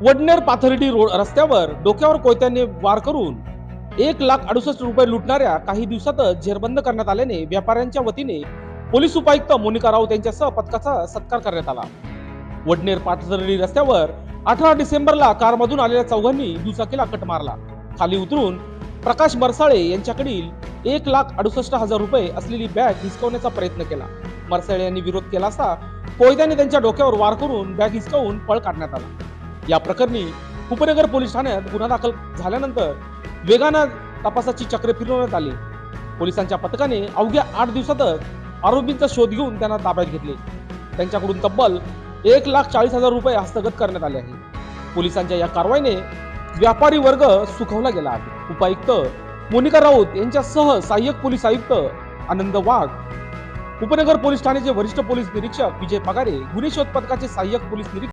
Wadner Pathardi road रस्त्यावर डोक्यावर कोयत्याने वार करून 1,68,00,000 रुपये लुटणाऱ्या काही दिवसातच जेरबंद करण्यात आल्याने व्यापाऱ्यांच्या वतीने पोलीस उपायुक्त मोनिका राऊत यांच्यासह पथकाचा सत्कार करण्यात आला। वडनेर पाथर्डी रस्त्यावर 18 डिसेंबरला कारमधून आलेल्या चौघांनी दुचाकीला कट मारला। खाली उतरून प्रकाश मरसाळे यांच्याकडील 1,68,00,000 रुपये असलेली बॅग हिसकवण्याचा प्रयत्न केला। मरसाळे यांनी विरोध केला असता कोयत्याने त्यांच्या डोक्यावर वार करून बॅग हिसकवून पळ काढण्यात आला। या प्रकरणी उपनगर पोलीस ठाण्यात गुन्हा दाखल झाल्यानंतर वेगानं तपासाची चक्रे फिरवण्यात आली। पोलिसांच्या पथकाने अवघ्या 8 दिवसातच आरोपींचा शोध घेऊन त्यांना ताब्यात घेतले। त्यांच्याकडून तब्बल 1,40,000 रुपये हस्तगत करण्यात आले आहे। पोलिसांच्या या कारवाईने व्यापारी वर्ग सुखावला गेला आहे। उपायुक्त मोनिका राऊत यांच्यासह सहाय्यक पोलीस आयुक्त आनंद वाघ, उपनगर पोलीस ठाण्याचे वरिष्ठ पोलीस निरीक्षक विजय पगारे, गुन्हे शोध पथकाचे सहाय्यक पोलीस निरीक्षक